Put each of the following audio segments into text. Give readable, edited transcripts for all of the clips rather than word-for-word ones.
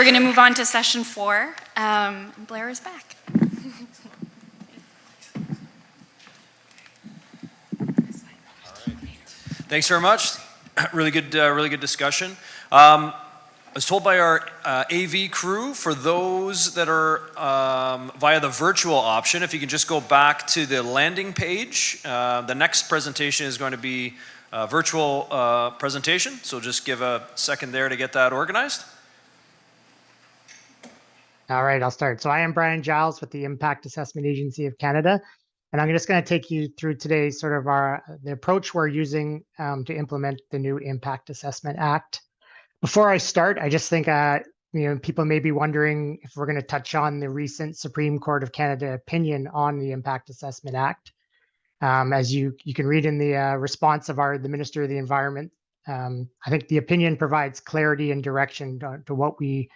We're going to move on to session 4. Blair is back. Thanks very much. Really good discussion. I was told by our AV crew, for those that are via the virtual option, if you can just go back to the landing page. The next presentation is going to be a virtual presentation, so just give a second there to get that organized. All right, I'll start. So I am Brian Giles with the Impact Assessment Agency of Canada, and I'm just going to take you through today sort of the approach we're using to implement the new Impact Assessment Act. Before I start, I just think people may be wondering if we're going to touch on the recent Supreme Court of Canada opinion on the Impact Assessment Act. As you can read in the response of the Minister of the Environment, I think the opinion provides clarity and direction to what we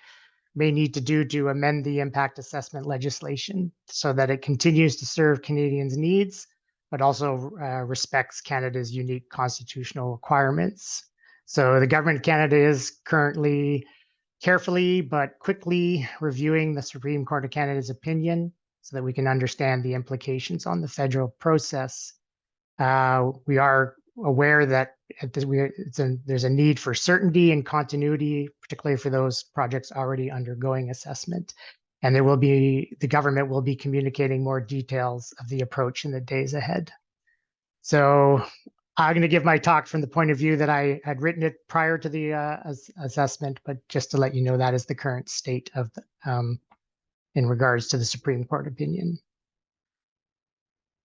may need to do to amend the impact assessment legislation so that it continues to serve Canadians' needs, but also respects Canada's unique constitutional requirements. So the Government of Canada is currently carefully but quickly reviewing the Supreme Court of Canada's opinion so that we can understand the implications on the federal process. We are aware that there's a need for certainty and continuity, particularly for those projects already undergoing assessment. And the government will be communicating more details of the approach in the days ahead. So I'm going to give my talk from the point of view that I had written it prior to the assessment, but just to let you know that is the current state of in regards to the Supreme Court opinion.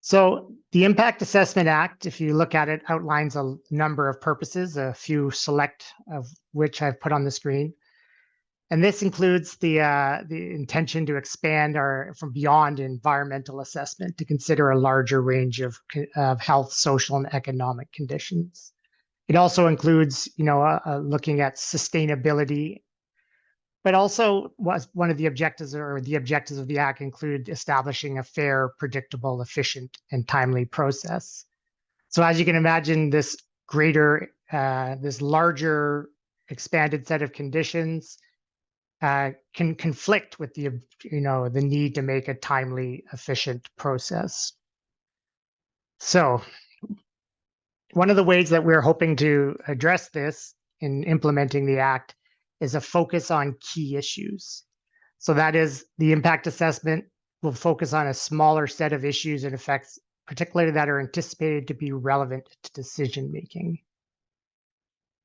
So the Impact Assessment Act, if you look at it, outlines a number of purposes, a few select of which I've put on the screen. And this includes the intention to expand from beyond environmental assessment to consider a larger range of health, social, and economic conditions. It also includes, looking at sustainability, but also one of the objectives of the Act include establishing a fair, predictable, efficient, and timely process. So as you can imagine, this larger expanded set of conditions can conflict with the need to make a timely, efficient process. So one of the ways that we're hoping to address this in implementing the Act is a focus on key issues. So that is, the impact assessment will focus on a smaller set of issues and effects, particularly that are anticipated to be relevant to decision making.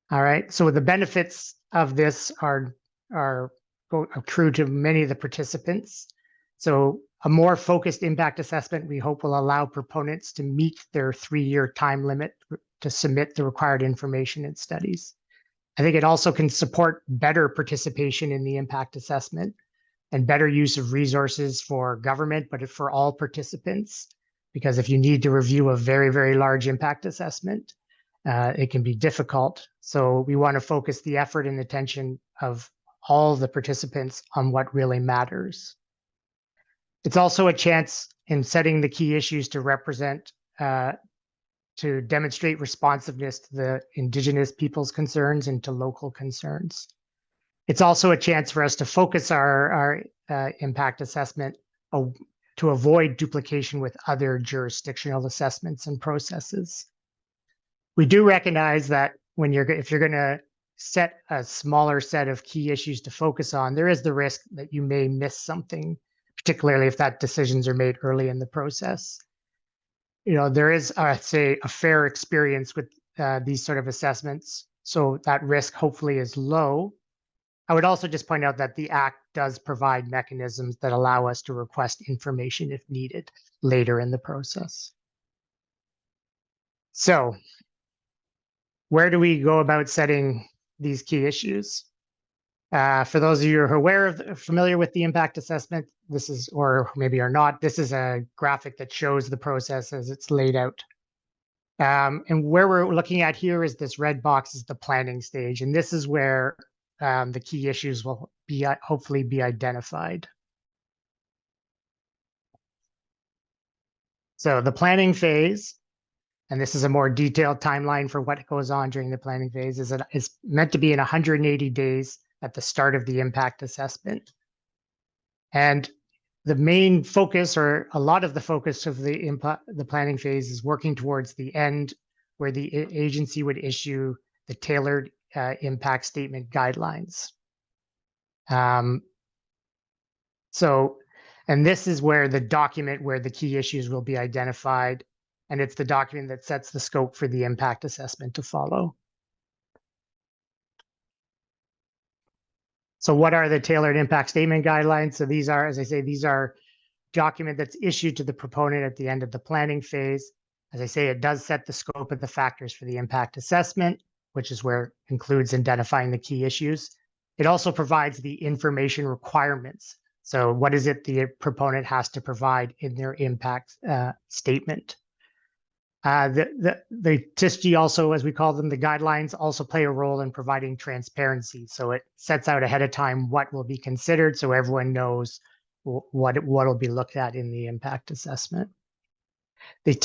All right, so the benefits of this accrue to many of the participants. So a more focused impact assessment, we hope, will allow proponents to meet their 3-year time limit to submit the required information and studies. I think it also can support better participation in the impact assessment and better use of resources for government, but for all participants. Because if you need to review a very, very large impact assessment, it can be difficult. So we want to focus the effort and attention of all the participants on what really matters. It's also a chance in setting the key issues to represent to demonstrate responsiveness to the Indigenous people's concerns and to local concerns. It's also a chance for us to focus our impact assessment to avoid duplication with other jurisdictional assessments and processes. We do recognize that if you're going to set a smaller set of key issues to focus on, there is the risk that you may miss something, particularly if that decisions are made early in the process. There is, I'd say, a fair experience with these sort of assessments, so that risk hopefully is low. I would also just point out that the Act does provide mechanisms that allow us to request information if needed later in the process. So where do we go about setting these key issues? For those of you who are familiar with the impact assessment, this is, or maybe are not, this is a graphic that shows the process as it's laid out. And where we're looking at here is this red box is the planning stage. And this is where the key issues will hopefully be identified. So the planning phase, and this is a more detailed timeline for what goes on during the planning phase, is meant to be in 180 days at the start of the impact assessment. And the main focus, or a lot of the focus of the planning phase, is working towards the end where the agency would issue the tailored impact statement guidelines. And this is where the document where the key issues will be identified, and it's the document that sets the scope for the impact assessment to follow. So what are the tailored impact statement guidelines? So these are, as I say, these are document that's issued to the proponent at the end of the planning phase. As I say, it does set the scope of the factors for the impact assessment, which is where it includes identifying the key issues. It also provides the information requirements. So what is it the proponent has to provide in their impact statement? The TISG also, as we call them, the guidelines also play a role in providing transparency. So it sets out ahead of time what will be considered so everyone knows what will be looked at in the impact assessment. The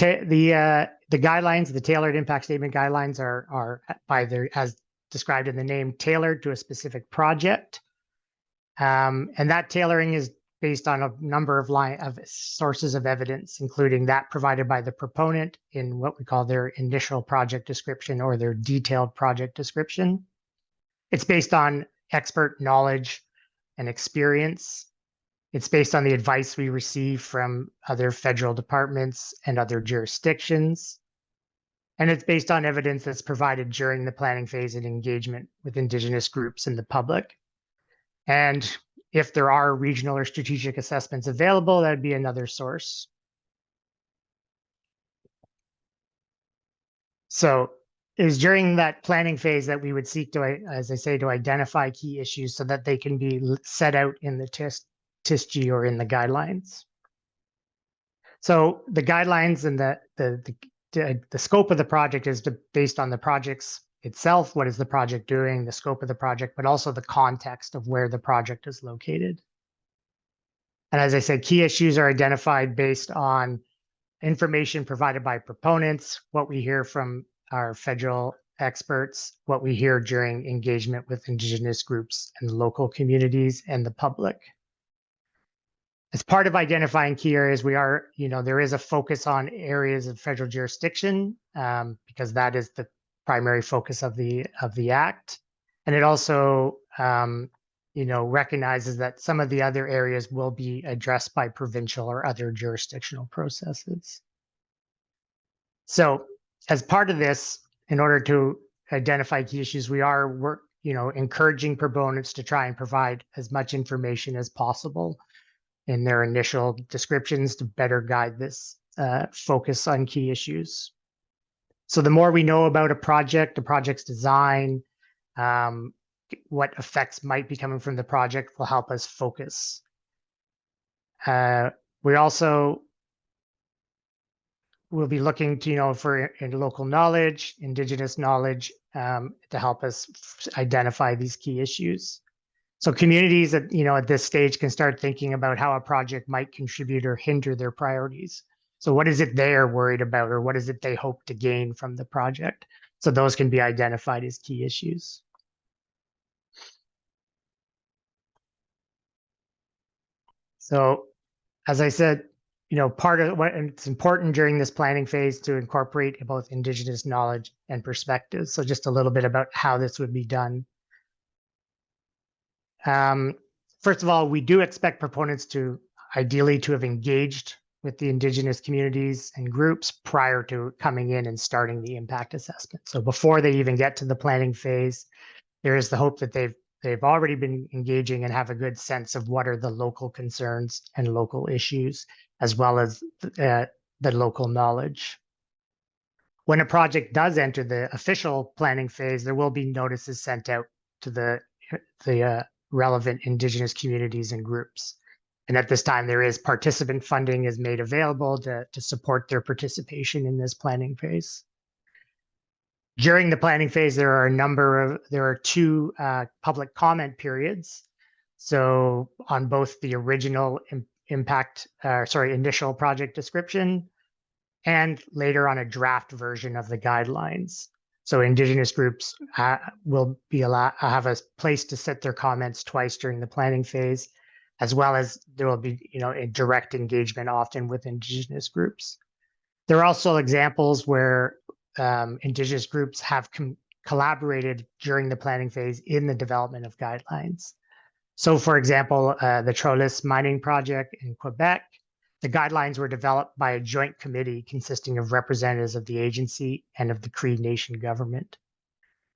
guidelines, the tailored impact statement guidelines are by their, as described in the name, tailored to a specific project. And that tailoring is based on a number of sources of evidence, including that provided by the proponent in what we call their initial project description or their detailed project description. It's based on expert knowledge and experience. It's based on the advice we receive from other federal departments and other jurisdictions. And it's based on evidence that's provided during the planning phase and engagement with Indigenous groups and the public. And if there are regional or strategic assessments available, that'd be another source. So it is during that planning phase that we would seek to, as I say, to identify key issues so that they can be set out in the TISG or in the guidelines. So the guidelines and the scope of the project is based on the project's itself. What is the project doing, the scope of the project, but also the context of where the project is located. And as I said, key issues are identified based on information provided by proponents, what we hear from our federal experts, what we hear during engagement with Indigenous groups and local communities and the public. As part of identifying key areas, there is a focus on areas of federal jurisdiction because that is the primary focus of the Act. And it also, recognizes that some of the other areas will be addressed by provincial or other jurisdictional processes. So as part of this, in order to identify key issues, we are encouraging proponents to try and provide as much information as possible in their initial descriptions to better guide this focus on key issues. So the more we know about a project, the project's design, what effects might be coming from the project will help us focus. We also will be looking to, for local knowledge, Indigenous knowledge, to help us identify these key issues. So communities at this stage can start thinking about how a project might contribute or hinder their priorities. So what is it they are worried about, or what is it they hope to gain from the project? So those can be identified as key issues. So as I said, part of what it's important during this planning phase to incorporate both Indigenous knowledge and perspectives. So just a little bit about how this would be done. First of all, we do expect proponents to ideally to have engaged with the Indigenous communities and groups prior to coming in and starting the impact assessment. So before they even get to the planning phase, there is the hope that they've already been engaging and have a good sense of what are the local concerns and local issues, as well as the local knowledge. When a project does enter the official planning phase, there will be notices sent out to the relevant Indigenous communities and groups. And at this time, there is participant funding is made available to support their participation in this planning phase. During the planning phase, there are two public comment periods. So on both the original initial project description and later on a draft version of the guidelines. So Indigenous groups will be allowed have a place to set their comments twice during the planning phase, as well as there will be, a direct engagement often with Indigenous groups. There are also examples where Indigenous groups have collaborated during the planning phase in the development of guidelines. So, for example, the Trollis mining project in Quebec, the guidelines were developed by a joint committee consisting of representatives of the agency and of the Cree Nation government.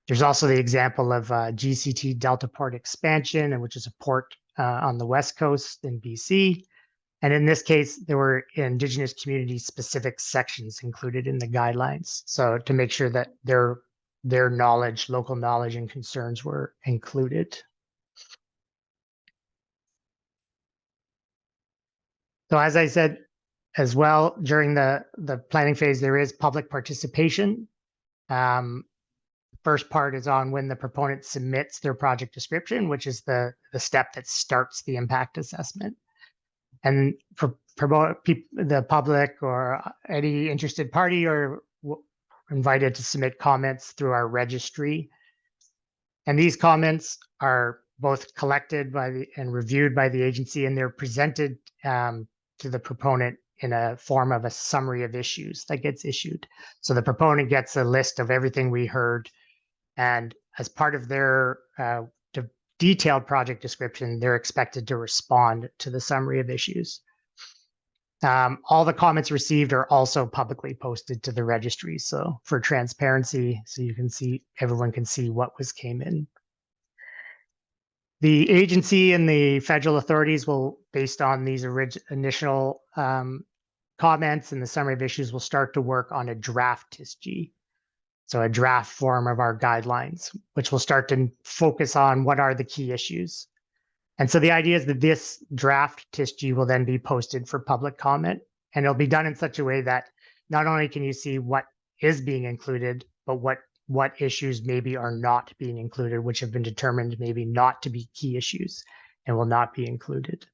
There's also the example of GCT Delta Port expansion, which is a port on the west coast in BC. And in this case, there were Indigenous community specific sections included in the guidelines. So to make sure that their knowledge, local knowledge and concerns were included. So as I said as well, during the planning phase, there is public participation. First part is on when the proponent submits their project description, which is the step that starts the impact assessment. And for the public or any interested party are invited to submit comments through our registry. And these comments are both collected and reviewed by the agency, and they're presented to the proponent in a form of a summary of issues that gets issued. So the proponent gets a list of everything we heard, and as part of their detailed project description, they're expected to respond to the summary of issues. All the comments received are also publicly posted to the registry. So for transparency, so you can see, everyone can see what came in. The agency and the federal authorities will, based on these initial comments and the summary of issues, will start to work on a draft TISG. So a draft form of our guidelines, which will start to focus on what are the key issues. And so the idea is that this draft TISG will then be posted for public comment, and it'll be done in such a way that not only can you see what is being included, but what issues maybe are not being included, which have been determined maybe not to be key issues and will not be included.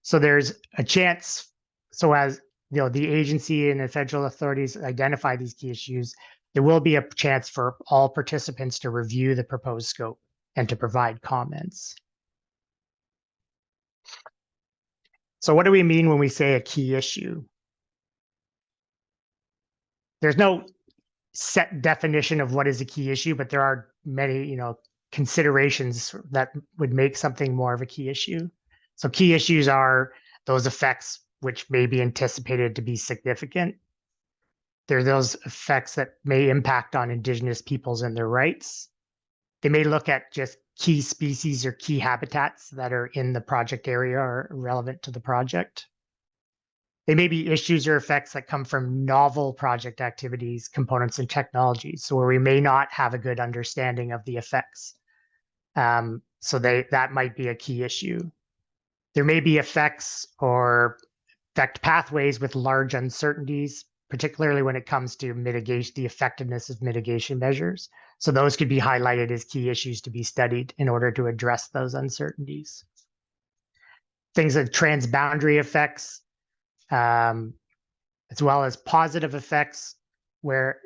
So there's a chance, so as the agency and the federal authorities identify these key issues, there will be a chance for all participants to review the proposed scope and to provide comments. So what do we mean when we say a key issue? There's no set definition of what is a key issue, but there are many, considerations that would make something more of a key issue. So key issues are those effects which may be anticipated to be significant. They're those effects that may impact on Indigenous peoples and their rights. They may look at just key species or key habitats that are in the project area or relevant to the project. They may be issues or effects that come from novel project activities, components, and technologies, so where we may not have a good understanding of the effects. So that might be a key issue. There may be effects or effect pathways with large uncertainties, particularly when it comes to mitigation, the effectiveness of mitigation measures. So those could be highlighted as key issues to be studied in order to address those uncertainties. Things like transboundary effects, as well as positive effects, where,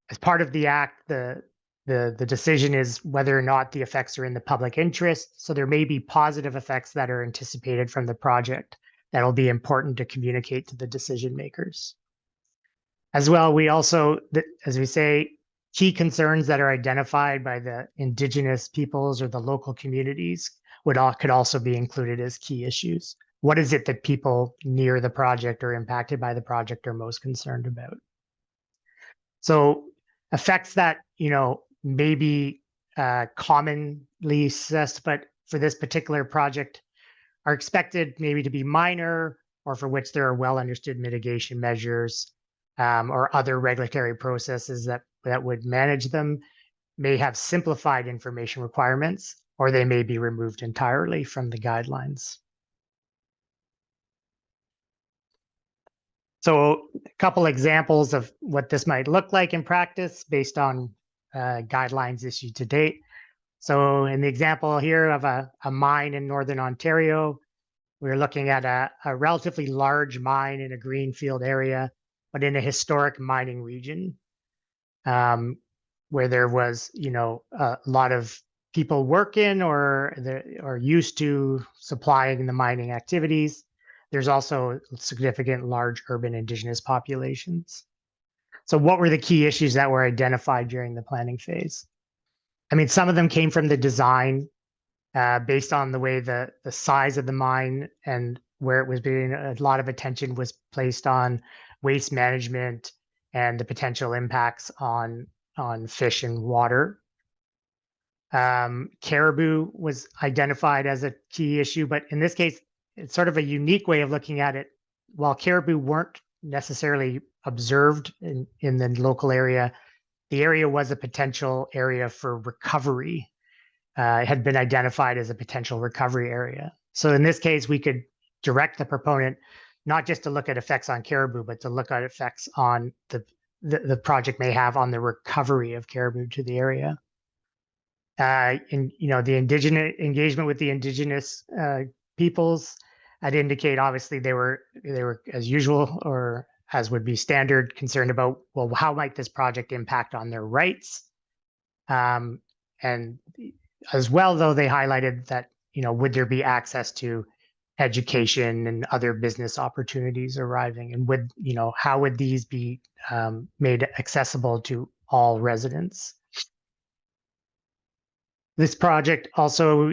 as part of the act, the decision is whether or not the effects are in the public interest. So there may be positive effects that are anticipated from the project that'll be important to communicate to the decision makers. As well, we also, as we say, key concerns that are identified by the Indigenous peoples or the local communities could also be included as key issues. What is it that people near the project or impacted by the project are most concerned about? So effects that, may be commonly assessed, but for this particular project are expected maybe to be minor, or for which there are well understood mitigation measures or other regulatory processes that would manage them, may have simplified information requirements, or they may be removed entirely from the guidelines. So a couple examples of what this might look like in practice based on guidelines issued to date. So in the example here of a mine in Northern Ontario, we're looking at a relatively large mine in a greenfield area, but in a historic mining region. where there was, a lot of people working or used to supplying the mining activities. There's also significant large urban indigenous populations. So what were the key issues that were identified during the planning phase? I mean, some of them came from the design based on the way the size of the mine and where it was being, a lot of attention was placed on waste management and the potential impacts on fish and water. Caribou was identified as a key issue, but in this case, it's sort of a unique way of looking at it. While caribou weren't necessarily observed in the local area, the area was a potential area for recovery. It had been identified as a potential recovery area. So in this case, we could direct the proponent not just to look at effects on caribou, but to look at effects on the project may have on the recovery of caribou to the area. And the indigenous engagement with the indigenous peoples, I'd indicate obviously they were as usual, or as would be standard, concerned about, well, how might this project impact on their rights? And as well, though, they highlighted that, would there be access to education and other business opportunities arriving, and how would these be made accessible to all residents? This project also,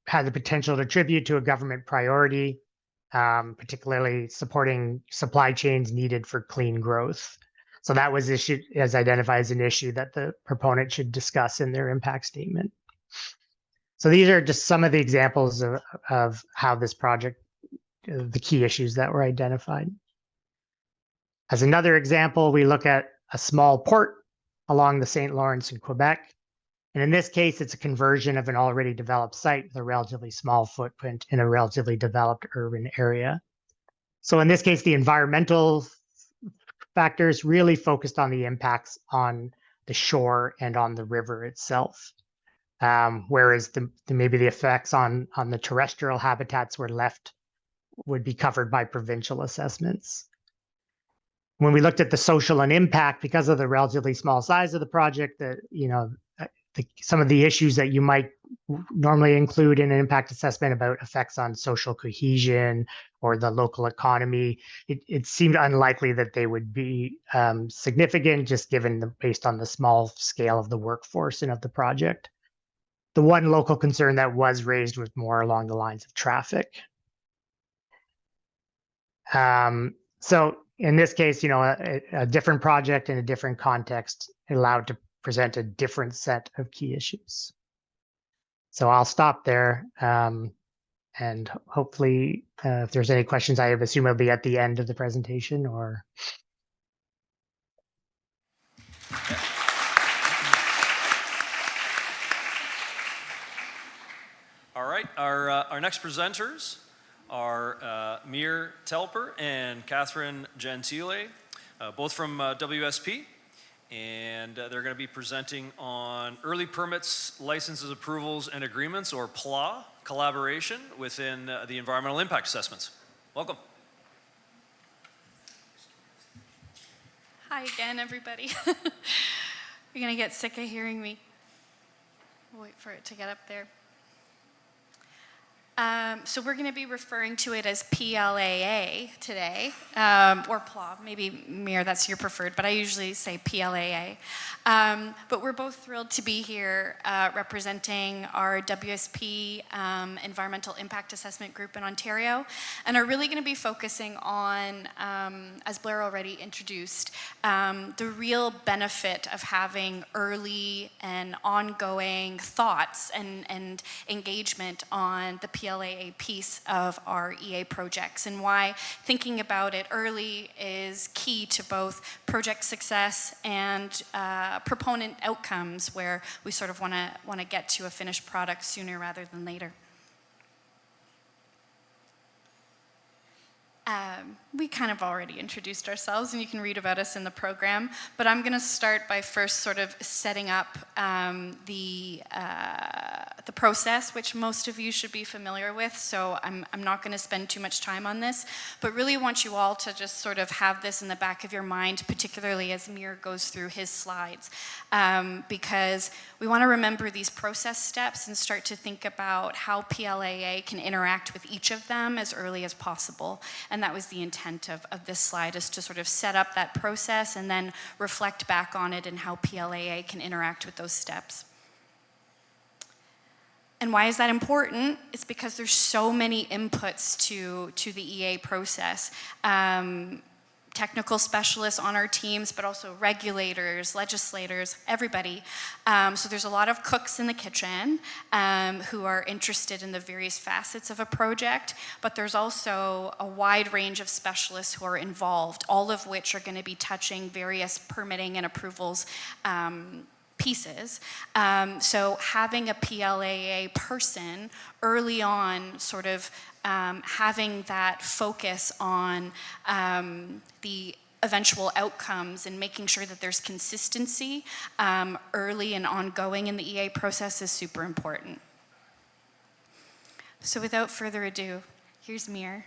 had the potential to contribute to a government priority, particularly supporting supply chains needed for clean growth. So that was as identified as an issue that the proponent should discuss in their impact statement. So these are just some of the examples of how this project, the key issues that were identified. As another example, we look at a small port along the St. Lawrence in Quebec. And in this case, it's a conversion of an already developed site with a relatively small footprint in a relatively developed urban area. So in this case, the environmental factors really focused on the impacts on the shore and on the river itself. Whereas maybe the effects on the terrestrial habitats would be covered by provincial assessments. When we looked at the social and impact, because of the relatively small size of the project, some of the issues that you might normally include in an impact assessment about effects on social cohesion or the local economy, it seemed unlikely that they would be significant, just based on the small scale of the workforce and of the project. The one local concern that was raised was more along the lines of traffic. So in this case, a different project in a different context allowed to present a different set of key issues. So I'll stop there, and hopefully, if there's any questions, I assume it'll be at the end of the presentation, or. All right, our next presenters are Mir Telper and Catherine Gentile, both from WSP. And they're going to be presenting on early permits, licenses, approvals, and agreements, or PLA, collaboration within the environmental impact assessments. Welcome. Hi again, everybody. You're going to get sick of hearing me. We'll wait for it to get up there. So we're going to be referring to it as PLAA today, or PLA, maybe Mir, that's your preferred, but I usually say PLAA. But we're both thrilled to be here representing our WSP Environmental Impact Assessment Group in Ontario, and are really going to be focusing on, as Blair already introduced, the real benefit of having early and ongoing thoughts and engagement on the PLAA piece of our EA projects, and why thinking about it early is key to both project success and proponent outcomes, where we sort of want to get to a finished product sooner rather than later. we kind of already introduced ourselves, and you can read about us in the program, but I'm going to start by first sort of setting up the process, which most of you should be familiar with, so I'm not going to spend too much time on this, but really want you all to just sort of have this in the back of your mind, particularly as Mir goes through his slides, because we want to remember these process steps and start to think about how PLAA can interact with each of them as early as possible. And that was the intent of this slide, is to sort of set up that process and then reflect back on it and how PLAA can interact with those steps. And why is that important? It's because there's so many inputs to the EA process. Technical specialists on our teams, but also regulators, legislators, everybody. So there's a lot of cooks in the kitchen who are interested in the various facets of a project, but there's also a wide range of specialists who are involved, all of which are going to be touching various permitting and approvals pieces. So having a PLAA person early on, sort of having that focus on the eventual outcomes and making sure that there's consistency early and ongoing in the EA process is super important. So without further ado, here's Mir.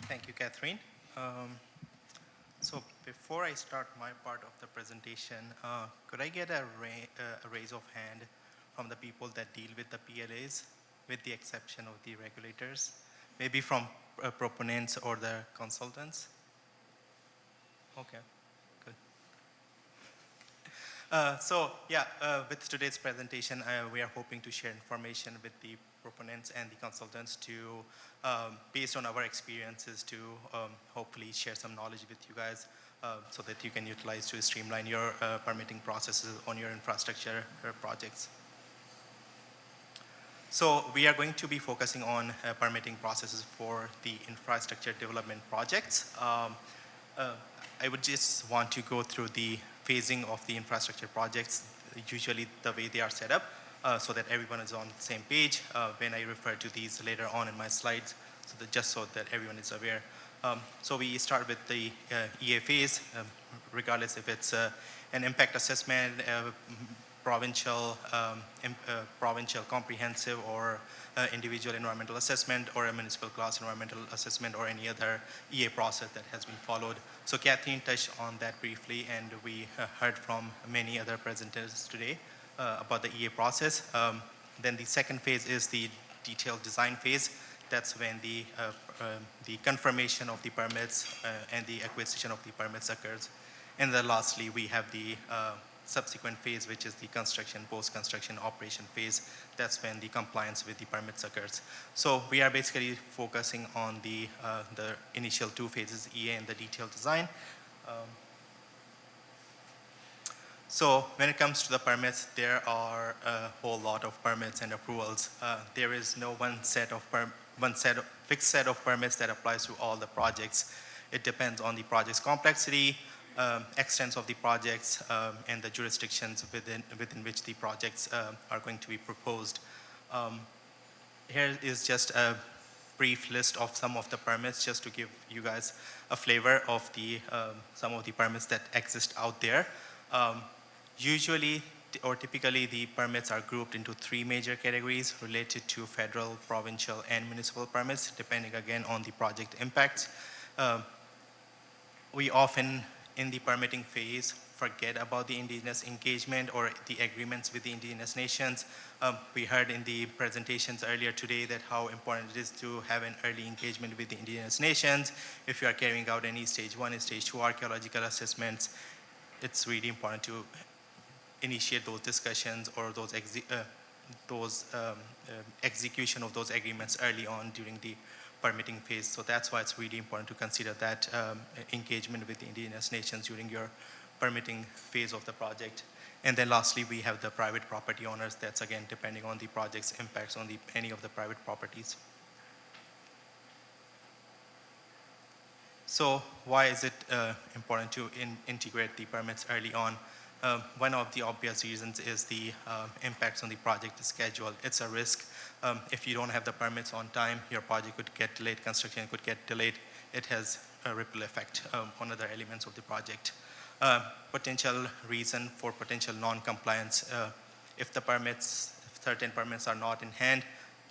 Thank you, Catherine. So before I start my part of the presentation, could I get a raise of hand from the people that deal with the PLAs, with the exception of the regulators, maybe from proponents or the consultants? Okay, good. With today's presentation, we are hoping to share information with the proponents and the consultants to, based on our experiences, to hopefully share some knowledge with you guys so that you can utilize to streamline your permitting processes on your infrastructure projects. So we are going to be focusing on permitting processes for the infrastructure development projects. I would just want to go through the phasing of the infrastructure projects, usually the way they are set up, so that everyone is on the same page when I refer to these later on in my slides, just so that everyone is aware. So we start with the EA phase, regardless if it's an impact assessment, provincial comprehensive, or individual environmental assessment, or a municipal class environmental assessment, or any other EA process that has been followed. So Catherine touched on that briefly, and we heard from many other presenters today about the EA process. Then the second phase is the detailed design phase. That's when the confirmation of the permits and the acquisition of the permits occurs. And then lastly, we have the subsequent phase, which is the construction, post-construction operation phase. That's when the compliance with the permits occurs. So we are basically focusing on the initial two phases, EA and the detailed design. So when it comes to the permits, there are a whole lot of permits and approvals. There is no fixed set of permits that applies to all the projects. It depends on the project's complexity, extents of the projects, and the jurisdictions within which the projects are going to be proposed. Here is just a brief list of some of the permits, just to give you guys a flavor of some of the permits that exist out there. Usually or typically the permits are grouped into three major categories related to federal, provincial, and municipal permits, depending again on the project impacts. We often, in the permitting phase, forget about the indigenous engagement or the agreements with the indigenous nations. We heard in the presentations earlier today that how important it is to have an early engagement with the indigenous nations. If you are carrying out any stage 1 and stage 2 archaeological assessments, it's really important to initiate those discussions or those execution of those agreements early on during the permitting phase. So that's why it's really important to consider that engagement with the indigenous nations during your permitting phase of the project. And then lastly, we have the private property owners. That's again depending on the project's impacts on any of the private properties. So why is it important to integrate the permits early on? One of the obvious reasons is the impacts on the project schedule. It's a risk. If you don't have the permits on time, your project could get delayed, construction could get delayed. It has a ripple effect on other elements of the project. Potential reason for potential non-compliance. If certain permits are not in hand,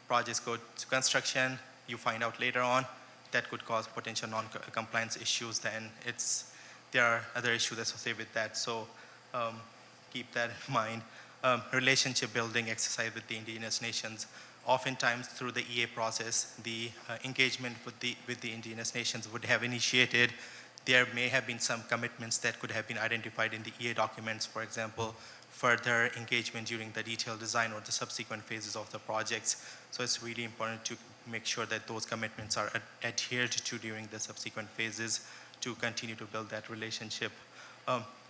projects go to construction, you find out later on, that could cause potential non-compliance issues. Then there are other issues associated with that. So keep that in mind. Relationship building exercise with the indigenous nations. Oftentimes through the EA process, the engagement with the indigenous nations would have initiated. There may have been some commitments that could have been identified in the EA documents, for example, further engagement during the detailed design or the subsequent phases of the projects. So it's really important to make sure that those commitments are adhered to during the subsequent phases to continue to build that relationship.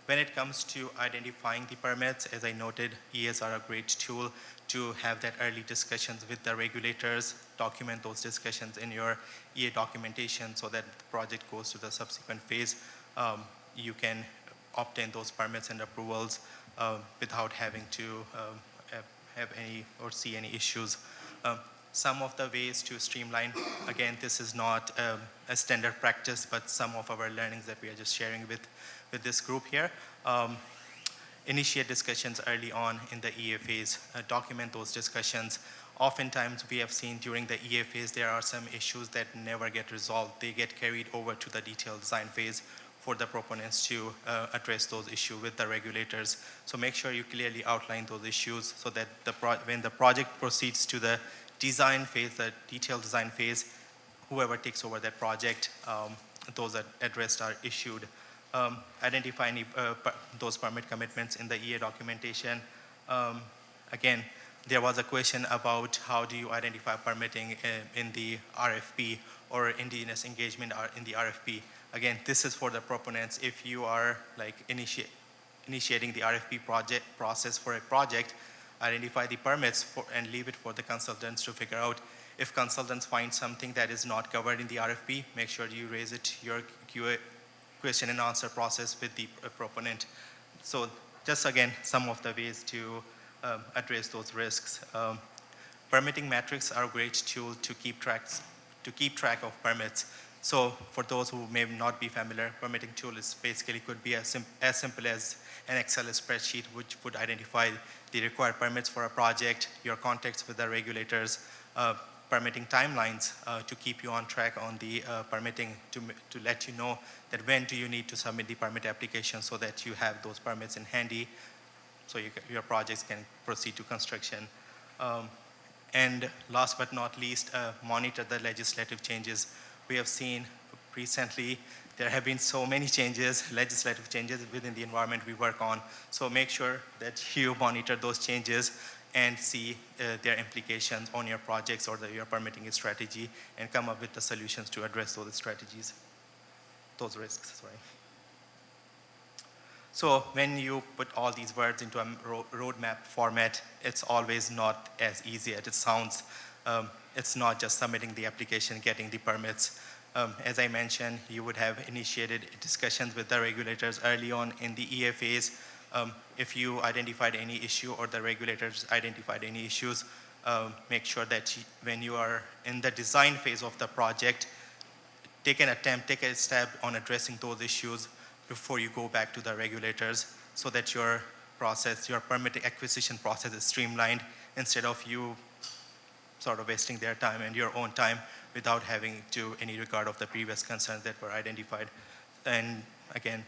When it comes to identifying the permits, as I noted, EAs are a great tool to have that early discussions with the regulators, document those discussions in your EA documentation so that the project goes to the subsequent phase. You can obtain those permits and approvals without having to have any or see any issues. Some of the ways to streamline, again, this is not a standard practice, but some of our learnings that we are just sharing with this group here. Initiate discussions early on in the EA phase, document those discussions. Oftentimes we have seen during the EA phase there are some issues that never get resolved. They get carried over to the detailed design phase for the proponents to address those issues with the regulators. So make sure you clearly outline those issues so that when the project proceeds to the design phase, the detailed design phase, whoever takes over that project, those are addressed are issued. Identify any, those permit commitments in the EA documentation. Again, there was a question about how do you identify permitting in the RFP or indigenous engagement in the RFP. Again, this is for the proponents. If you are like initiating the RFP process for a project, identify the permits and leave it for the consultants to figure out. If consultants find something that is not covered in the RFP, make sure you raise it your QA question and answer process with the proponent. So just again, some of the ways to address those risks. Permitting metrics are a great tool to keep track of permits. So for those who may not be familiar, permitting tool is basically could be as simple as an Excel spreadsheet which would identify the required permits for a project, your contacts with the regulators, permitting timelines to keep you on track on the permitting, to let you know that when do you need to submit the permit application so that you have those permits in handy so your projects can proceed to construction. And last but not least, monitor the legislative changes. We have seen recently there have been so many changes, legislative changes within the environment we work on. So make sure that you monitor those changes and see their implications on your projects or your permitting strategy and come up with the solutions to address those strategies, those risks, sorry. So when you put all these words into a roadmap format, it's always not as easy as it sounds. It's not just submitting the application, getting the permits. As I mentioned, you would have initiated discussions with the regulators early on in the EA phase. If you identified any issue or the regulators identified any issues, make sure that when you are in the design phase of the project, take a step on addressing those issues before you go back to the regulators so that your process, your permit acquisition process is streamlined instead of you sort of wasting their time and your own time without having to any regard of the previous concerns that were identified. And again,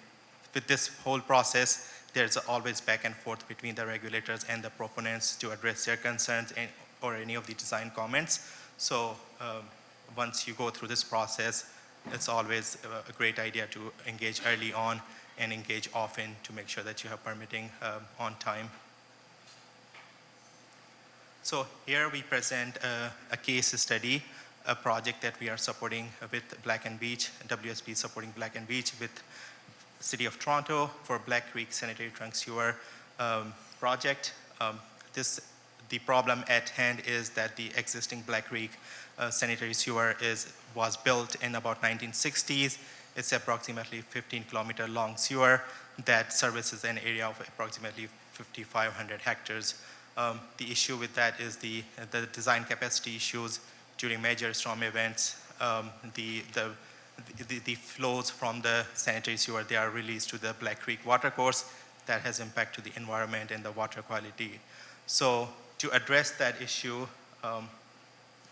with this whole process, there's always back and forth between the regulators and the proponents to address their concerns or any of the design comments. So once you go through this process, it's always a great idea to engage early on and engage often to make sure that you have permitting on time. So here we present a case study, a project that we are supporting with Black and Beach, WSP supporting Black and Beach with City of Toronto for Black Creek Sanitary Trunk Sewer project. The problem at hand is that the existing Black Creek sanitary sewer was built in about 1960s. It's approximately 15-kilometer long sewer. that services an area of approximately 5,500 hectares. The issue with that is the design capacity issues during major storm events. The flows from the sanitary sewer, they are released to the Black Creek watercourse. That has impact to the environment and the water quality. So to address that issue,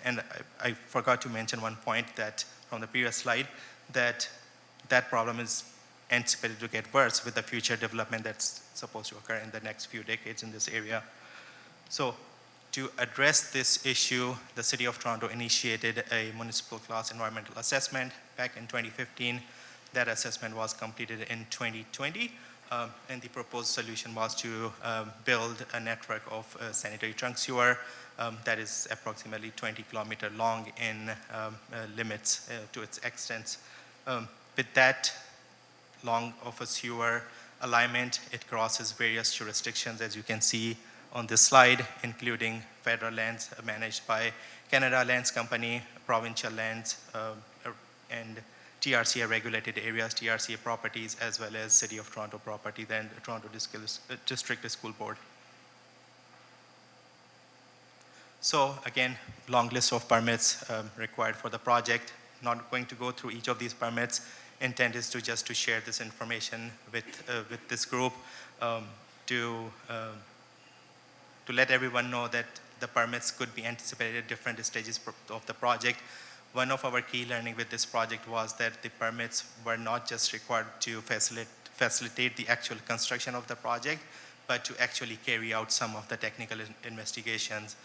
and I forgot to mention one point that from the previous slide, that problem is anticipated to get worse with the future development that's supposed to occur in the next few decades in this area. So to address this issue, the City of Toronto initiated a municipal class environmental assessment back in 2015. That assessment was completed in 2020, and the proposed solution was to build a network of sanitary trunk sewer that is approximately 20 kilometer long in limits to its extent. With that long of a sewer alignment, it crosses various jurisdictions, as you can see on this slide, including federal lands managed by Canada Lands Company, provincial lands, and TRCA regulated areas, TRCA properties, as well as City of Toronto property, then the Toronto District School Board. So again, long list of permits required for the project. Not going to go through each of these permits. Intent is just to share this information with this group to let everyone know that the permits could be anticipated at different stages of the project. One of our key learning with this project was that the permits were not just required to facilitate the actual construction of the project, but to actually carry out some of the technical investigations.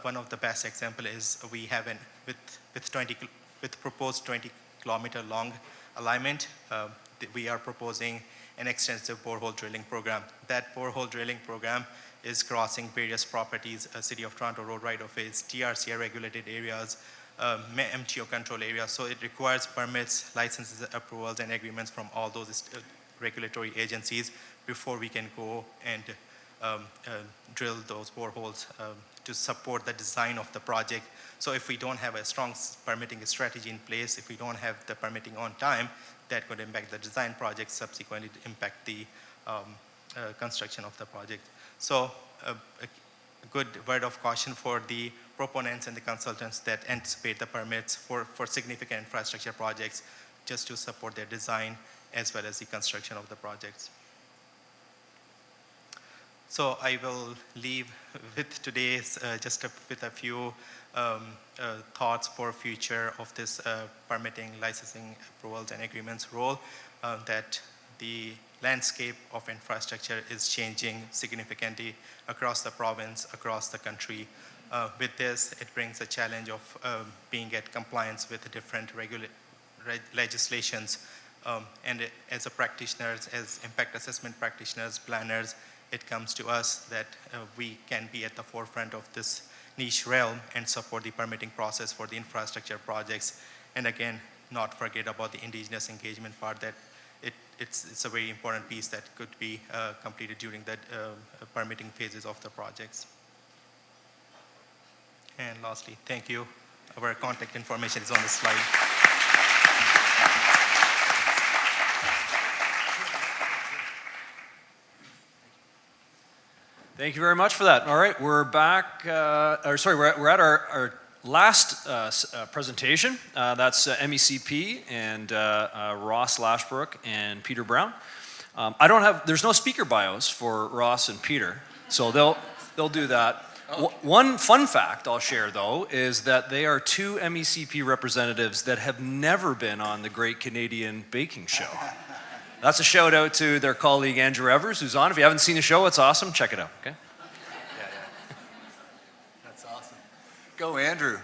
One of the best example is we have with proposed 20 kilometer long alignment, we are proposing an extensive borehole drilling program. That borehole drilling program is crossing various properties, City of Toronto road right-of-ways, TRCA regulated areas, MTO control areas. So it requires permits, licenses, approvals, and agreements from all those regulatory agencies before we can go and drill those boreholes to support the design of the project. So if we don't have a strong permitting strategy in place, if we don't have the permitting on time, that could impact the design project, subsequently impact the construction of the project. So a good word of caution for the proponents and the consultants that anticipate the permits for significant infrastructure projects, just to support their design as well as the construction of the projects. So I will leave with today's with a few thoughts for future of this permitting, licensing, approvals, and agreements role, that the landscape of infrastructure is changing significantly across the province, across the country. With this, it brings a challenge of being at compliance with different legislations. And as a practitioners, as impact assessment practitioners, planners, it comes to us that we can be at the forefront of this niche realm and support the permitting process for the infrastructure projects. And again, not forget about the indigenous engagement part, that it's a very important piece that could be completed during the permitting phases of the projects. And lastly, thank you. Our contact information is on the slide. Thank you very much for that. All right, we're back, we're at our last presentation. That's MECP and Ross Lashbrook and Peter Brown. There's no speaker bios for Ross and Peter, so they'll do that. Oh. One fun fact I'll share, though, is that they are two MECP representatives that have never been on the Great Canadian Baking Show. That's a shout out to their colleague Andrew Evers, who's on. If you haven't seen the show, it's awesome. Check it out, okay? Yeah. That's awesome. Go, Andrew.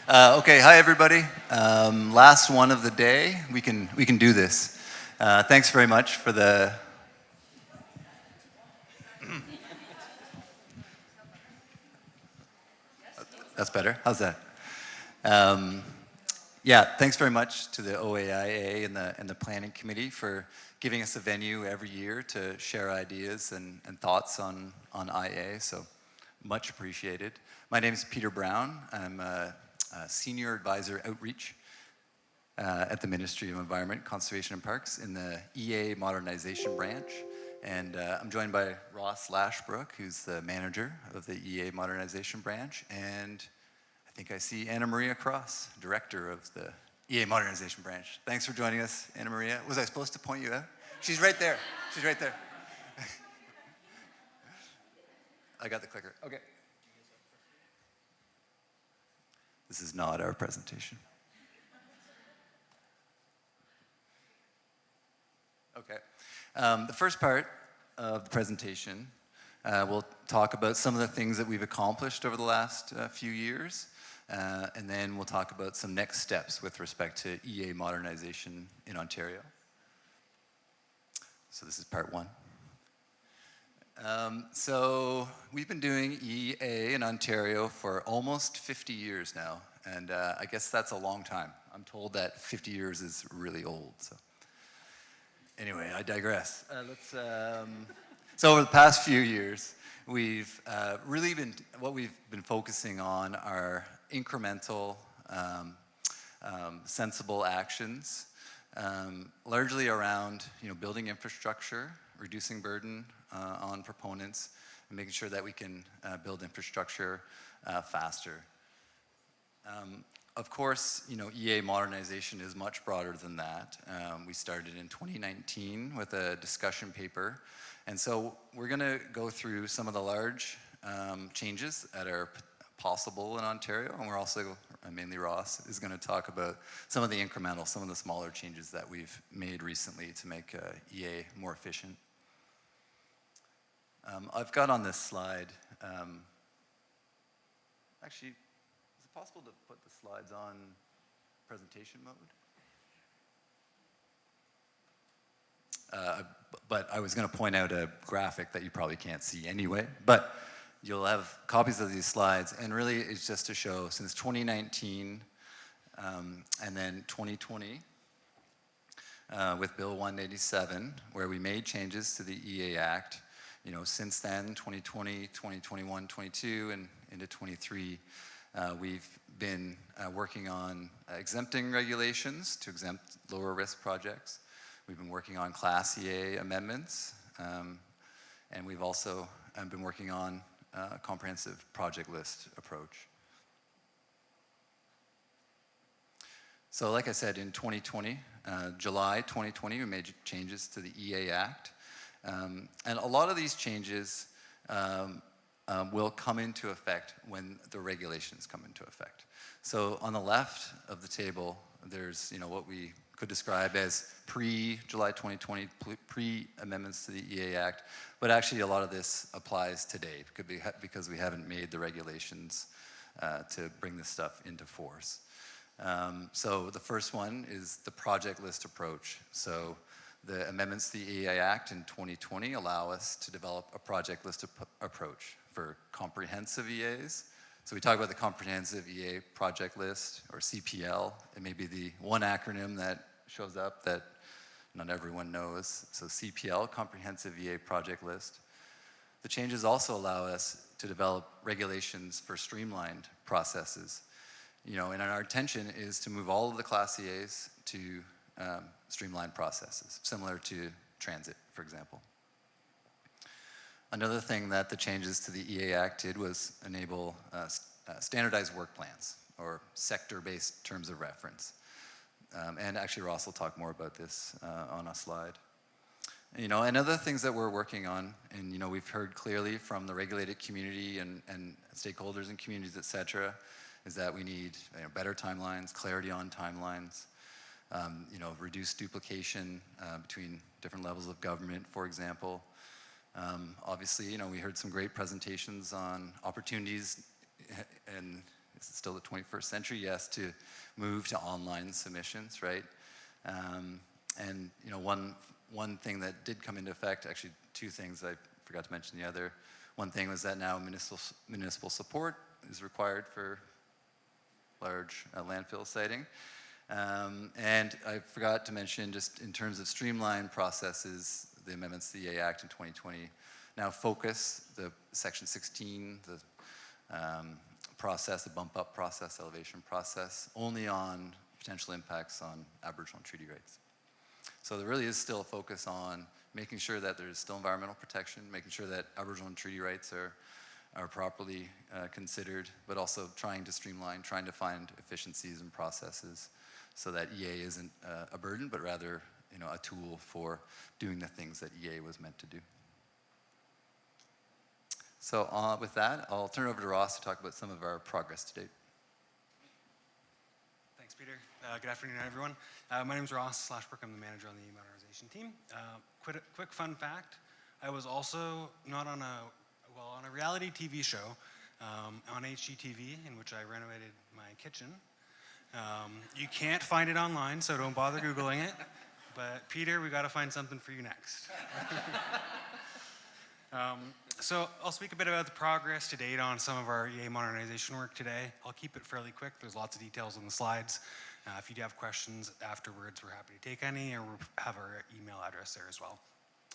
Okay, hi everybody. Last one of the day. We can do this. Thanks very much for the. That's better. How's that? Yeah, thanks very much to the OAIA and the Planning Committee for giving us a venue every year to share ideas and thoughts on IA, so much appreciated. My name is Peter Brown. I'm a Senior Advisor Outreach at the Ministry of Environment, Conservation and Parks in the EA Modernization branch. And I'm joined by Ross Lashbrook, who's the manager of the EA Modernization Branch, and I think I see Anna Maria Cross, director of the EA Modernization Branch. Thanks for joining us, Anna Maria. Was I supposed to point you out? She's right there. She's right there. I got the clicker. Okay. This is not our presentation. Okay. The first part of the presentation, we'll talk about some of the things that we've accomplished over the last few years, and then we'll talk about some next steps with respect to EA modernization in Ontario. So this is part one. So we've been doing EA in Ontario for almost 50 years now, and I guess that's a long time. I'm told that 50 years is really old, so. Anyway, I digress. So over the past few years, we've what we've been focusing on are incremental, sensible actions, largely around building infrastructure, reducing burden on proponents, and making sure that we can build infrastructure faster. Of course, EA modernization is much broader than that. We started in 2019 with a discussion paper. And so we're going to go through some of the large changes that are possible in Ontario. And we're also, mainly Ross, is going to talk about some of the incremental, some of the smaller changes that we've made recently to make EA more efficient. I've got on this slide, actually, is it possible to put the slides on presentation mode? But I was going to point out a graphic that you probably can't see anyway, but you'll have copies of these slides, and really it's just to show since 2019 and then 2020 with Bill 187, where we made changes to the EA Act. Since then, 2020, 2021, 22, and into 23, we've been working on exempting regulations to exempt lower risk projects. We've been working on Class EA amendments, and we've also been working on a comprehensive project list approach. So like I said, in 2020, July 2020, we made changes to the EA Act. And a lot of these changes will come into effect when the regulations come into effect. So on the left of the table, there's what we could describe as pre-July 2020, pre-amendments to the EA Act, but actually a lot of this applies today because we haven't made the regulations to bring this stuff into force. So the first one is the project list approach. So the amendments to the EA Act in 2020 allow us to develop a project list approach for comprehensive EAs. So we talk about the Comprehensive EA Project List, or CPL. It may be the one acronym that shows up that not everyone knows. So CPL, Comprehensive EA Project List. The changes also allow us to develop regulations for streamlined processes. And our intention is to move all of the Class EAs to streamlined processes, similar to transit, for example. Another thing that the changes to the EA Act did was enable standardized work plans, or sector-based terms of reference. And actually, Ross will talk more about this on a slide. And other things that we're working on, and we've heard clearly from the regulated community and stakeholders and communities, et cetera, is that we need better timelines, clarity on timelines, reduce duplication between different levels of government, for example. Obviously, we heard some great presentations on opportunities, and it's still the 21st century, yes, to move to online submissions, right? And one thing that did come into effect, actually two things, I forgot to mention the other. One thing was that now municipal support is required for large landfill siting. And I forgot to mention, just in terms of streamlined processes, the amendments to the EA Act in 2020 now focus the Section 16, the process, the bump up process, elevation process, only on potential impacts on Aboriginal treaty rights. So there really is still a focus on making sure that there's still environmental protection, making sure that Aboriginal and treaty rights are properly considered, but also trying to streamline, trying to find efficiencies and processes so that EA isn't a burden, but rather a tool for doing the things that EA was meant to do. So with that, I'll turn it over to Ross to talk about some of our progress to date. Thanks, Peter. Good afternoon, everyone. My name is Ross Slashbrook. I'm the manager on the modernization team. Quick fun fact, I was also not on a reality TV show on HGTV in which I renovated my kitchen. You can't find it online, so don't bother Googling it. But Peter, we got to find something for you next. So I'll speak a bit about the progress to date on some of our EA modernization work today. I'll keep it fairly quick. There's lots of details on the slides. If you do have questions afterwards, we're happy to take any, or we have our email address there as well.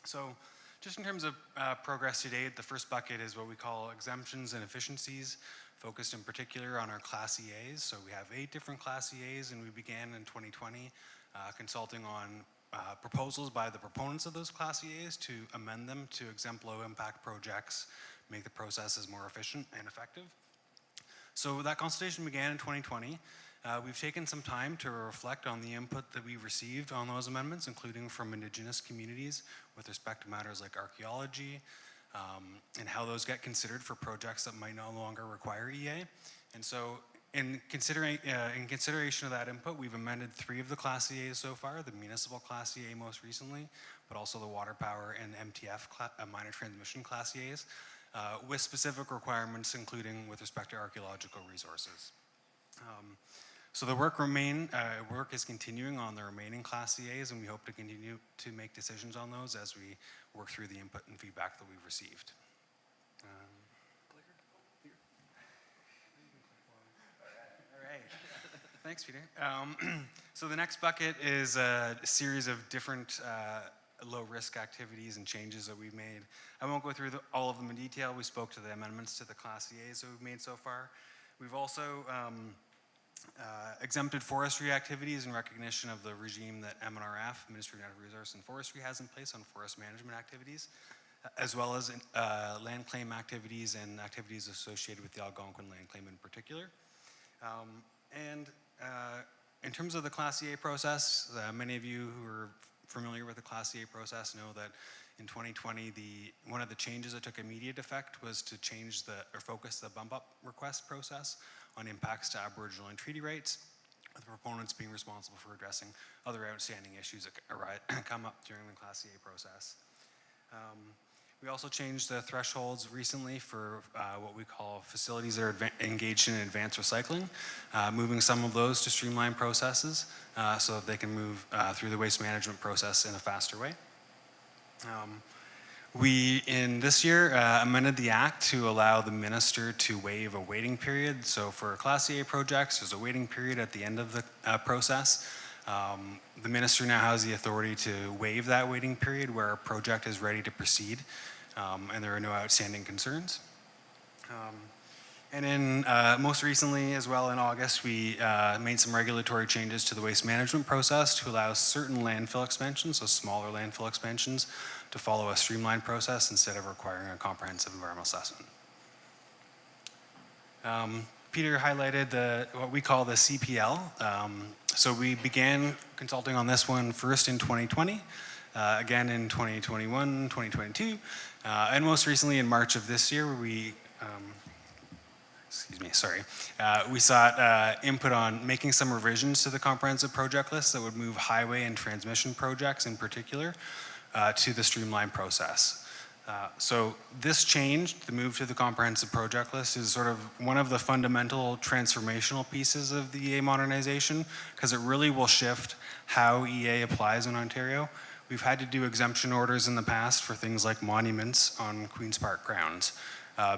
So just in terms of progress to date, the first bucket is what we call exemptions and efficiencies, focused in particular on our Class EAs. So we have 8 different Class EAs, and we began in 2020 consulting on proposals by the proponents of those Class EAs to amend them to exempt low impact projects, make the processes more efficient and effective. So that consultation began in 2020. We've taken some time to reflect on the input that we received on those amendments, including from Indigenous communities with respect to matters like archaeology and how those get considered for projects that might no longer require EA. And so in consideration of that input, we've amended 3 of the Class EAs so far, the municipal Class EA most recently, but also the water power and MTF minor transmission Class EAs, with specific requirements including with respect to archaeological resources. So the work is continuing on the remaining Class EAs, and we hope to continue to make decisions on those as we work through the input and feedback that we've received. Thanks, Peter. So the next bucket is a series of different low-risk activities and changes that we've made. I won't go through all of them in detail. We spoke to the amendments to the Class EAs that we've made so far. We've also exempted forestry activities in recognition of the regime that MNRF, Ministry of Natural Resources and Forestry, has in place on forest management activities, as well as land claim activities and activities associated with the Algonquin land claim in particular. In terms of the Class EA process, many of you who are familiar with the Class EA process know that in 2020, one of the changes that took immediate effect was to change or focus the bump up request process on impacts to Aboriginal and treaty rights, with proponents being responsible for addressing other outstanding issues that come up during the Class EA process. We also changed the thresholds recently for what we call facilities that are engaged in advanced recycling, moving some of those to streamline processes so that they can move through the waste management process in a faster way. We, in this year, amended the Act to allow the minister to waive a waiting period. So for Class EA projects, there's a waiting period at the end of the process. The minister now has the authority to waive that waiting period where a project is ready to proceed and there are no outstanding concerns. And then most recently as well in August, we made some regulatory changes to the waste management process to allow certain landfill expansions, so smaller landfill expansions, to follow a streamlined process instead of requiring a comprehensive environmental assessment. Peter highlighted what we call the CPL. So we began consulting on this one first in 2020, again in 2021, 2022, and most recently in March of this year, we sought input on making some revisions to the comprehensive project list that would move highway and transmission projects in particular to the streamlined process. So this change, the move to the comprehensive project list, is sort of one of the fundamental transformational pieces of the EA modernization, because it really will shift how EA applies in Ontario. We've had to do exemption orders in the past for things like monuments on Queen's Park grounds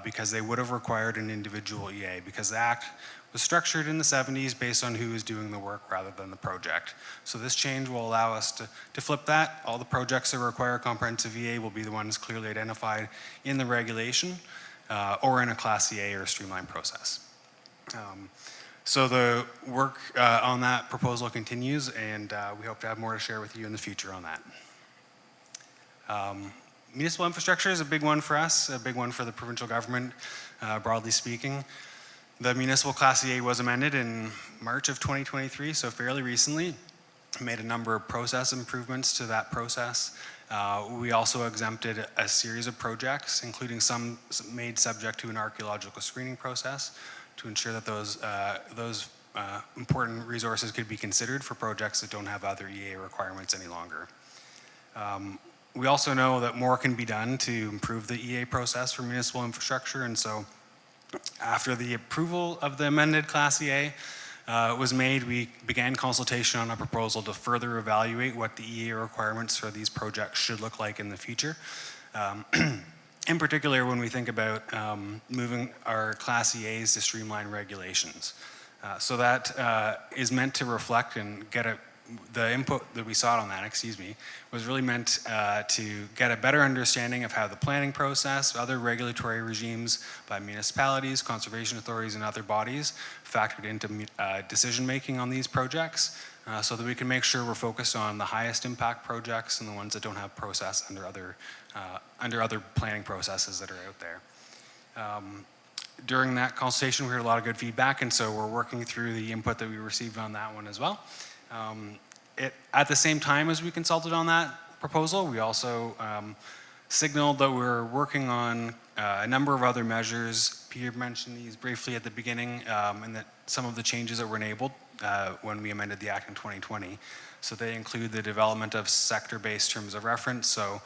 because they would have required an individual EA, because the Act was structured in the 70s based on who was doing the work rather than the project. So this change will allow us to flip that. All the projects that require a comprehensive EA will be the ones clearly identified in the regulation or in a Class EA or a streamlined process. So the work on that proposal continues, and we hope to have more to share with you in the future on that. Municipal infrastructure is a big one for us, a big one for the provincial government, broadly speaking. The municipal Class EA was amended in March of 2023, so fairly recently. Made a number of process improvements to that process. We also exempted a series of projects, including some made subject to an archaeological screening process to ensure that those important resources could be considered for projects that don't have other EA requirements any longer. We also know that more can be done to improve the EA process for municipal infrastructure, and so after the approval of the amended Class EA was made, we began consultation on a proposal to further evaluate what the EA requirements for these projects should look like in the future. In particular, when we think about moving our Class EAs to streamline regulations. So that is meant to reflect and get the input that we sought on that, was really meant to get a better understanding of how the planning process, other regulatory regimes by municipalities, conservation authorities, and other bodies factored into decision-making on these projects, so that we can make sure we're focused on the highest impact projects and the ones that don't have process under other planning processes that are out there. During that consultation, we heard a lot of good feedback, and so we're working through the input that we received on that one as well. At the same time as we consulted on that proposal, we also signaled that we're working on a number of other measures. Peter mentioned these briefly at the beginning, and that some of the changes that were enabled when we amended the Act in 2020. So they include the development of sector-based terms of reference. So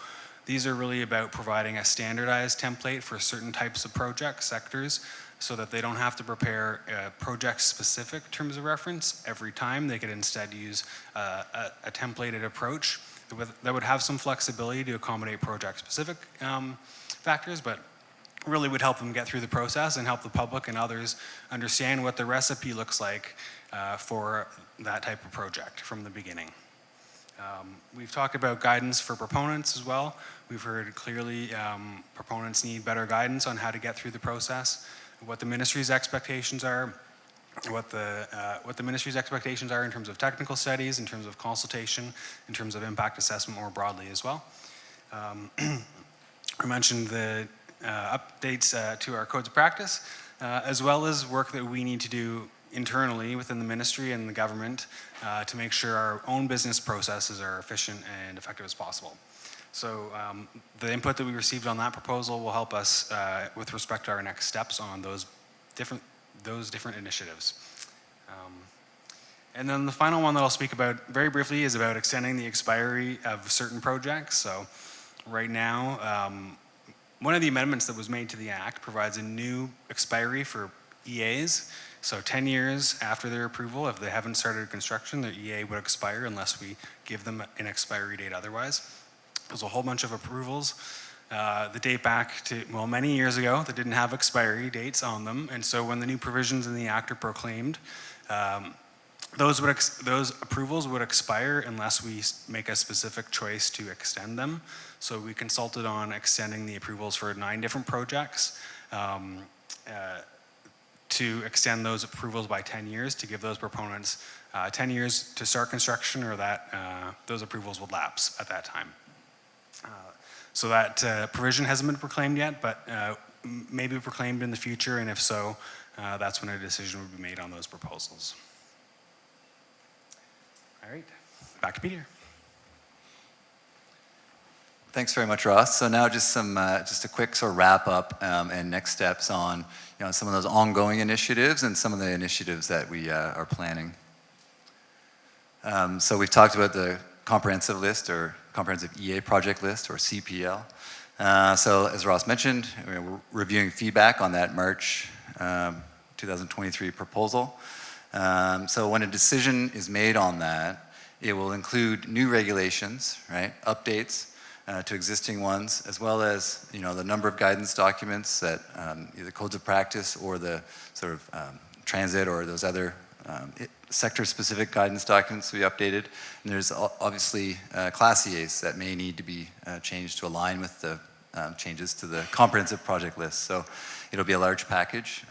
these are really about providing a standardized template for certain types of projects, sectors, so that they don't have to prepare project-specific terms of reference every time. They could instead use a templated approach that would have some flexibility to accommodate project-specific factors, but really would help them get through the process and help the public and others understand what the recipe looks like for that type of project from the beginning. We've talked about guidance for proponents as well. We've heard clearly proponents need better guidance on how to get through the process, what the ministry's expectations are, what the ministry's expectations are in terms of technical studies, in terms of consultation, in terms of impact assessment more broadly as well. I mentioned the updates to our codes of practice, as well as work that we need to do internally within the ministry and the government to make sure our own business processes are efficient and effective as possible. So the input that we received on that proposal will help us with respect to our next steps on those different initiatives. And then the final one that I'll speak about very briefly is about extending the expiry of certain projects. So right now, one of the amendments that was made to the Act provides a new expiry for EAs. So 10 years after their approval, if they haven't started construction, their EA would expire unless we give them an expiry date otherwise. There's a whole bunch of approvals that date back to, well, many years ago that didn't have expiry dates on them. And so when the new provisions in the Act are proclaimed, those approvals would expire unless we make a specific choice to extend them. So we consulted on extending the approvals for 9 different projects to extend those approvals by 10 years to give those proponents 10 years to start construction, or that those approvals would lapse at that time. So that provision hasn't been proclaimed yet, but may be proclaimed in the future, and if so, that's when a decision would be made on those proposals. All right, back to Peter. Thanks very much, Ross. So now just a quick sort of wrap up and next steps on some of those ongoing initiatives and some of the initiatives that we are planning. So we've talked about the comprehensive list, or comprehensive EA project list, or CPL. So as Ross mentioned, we're reviewing feedback on that March 2023 proposal. So when a decision is made on that, it will include new regulations, right? Updates to existing ones, as well as the number of guidance documents that either codes of practice or the sort of transit or those other sector-specific guidance documents to be updated. And there's obviously Class EAs that may need to be changed to align with the changes to the comprehensive project list. So it'll be a large package.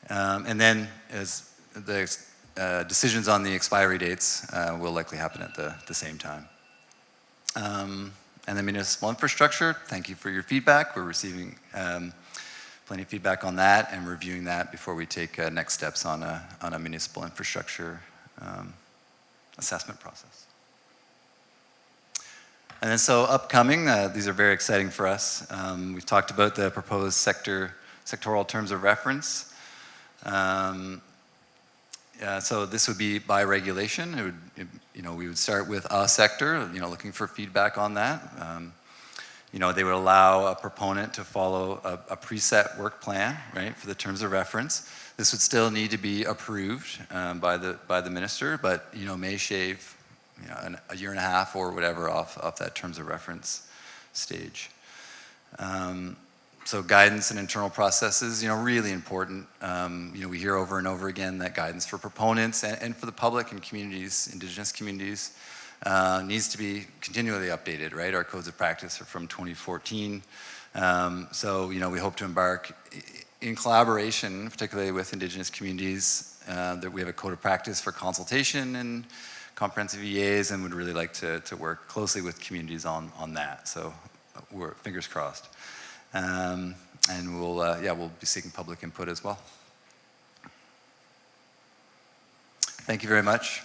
And then as the decisions on the expiry dates will likely happen at the same time. And the municipal infrastructure, thank you for your feedback. We're receiving plenty of feedback on that and reviewing that before we take next steps on a municipal infrastructure assessment process. And then so upcoming, these are very exciting for us. We've talked about the proposed sectoral terms of reference. So this would be by regulation. We would start with a sector, looking for feedback on that. They would allow a proponent to follow a preset work plan, right, for the terms of reference. This would still need to be approved by the minister, but may shave a year and a half or whatever off that terms of reference stage. So guidance and internal processes, really important. We hear over and over again that guidance for proponents and for the public and communities, Indigenous communities, needs to be continually updated, right? Our codes of practice are from 2014. So, we hope to embark in collaboration, particularly with Indigenous communities, that we have a code of practice for consultation and comprehensive EAs, and would really like to work closely with communities on that. So, we're fingers crossed. And we'll be seeking public input as well. Thank you very much.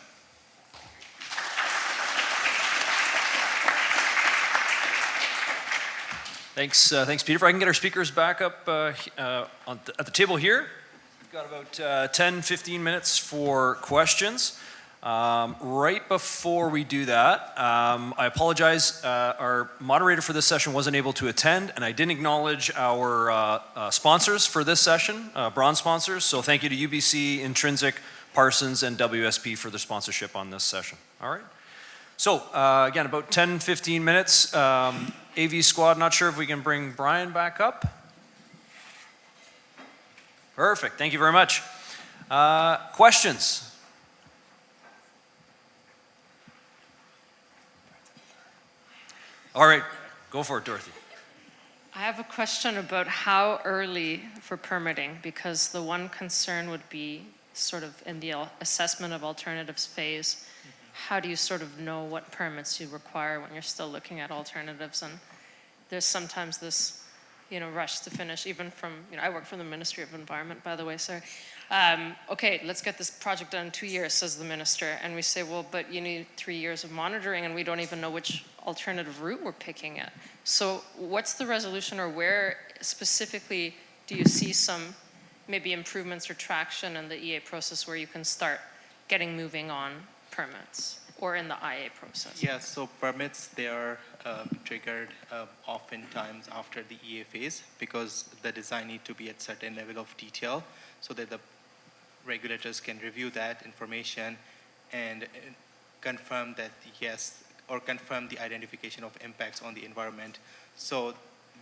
Thanks, Peter. If I can get our speakers back up at the table here. We've got about 10, 15 minutes for questions. Right before we do that, I apologize, our moderator for this session wasn't able to attend, and I didn't acknowledge our sponsors for this session, bronze sponsors, so thank you to UBC, Intrinsic, Parsons, and WSP for their sponsorship on this session. All right. So, again, about 10, 15 minutes. AV squad, not sure if we can bring Brian back up. Perfect, thank you very much. Questions? All right, go for it, Dorothy. I have a question about how early for permitting, because the one concern would be sort of in the assessment of alternatives phase. How do you sort of know what permits you require when you're still looking at alternatives? And there's sometimes this, rush to finish, even from, I work for the Ministry of Environment, by the way, sir. Okay, let's get this project done in 2 years, says the minister. And we say, well, but you need 3 years of monitoring, and we don't even know which alternative route we're picking at. So what's the resolution, or where specifically do you see some maybe improvements or traction in the EA process where you can start getting moving on permits, or in the IA process? Yeah, so permits, they are triggered oftentimes after the EA phase, because the design need to be at certain level of detail so that the regulators can review that information and confirm that yes, or confirm the identification of impacts on the environment. So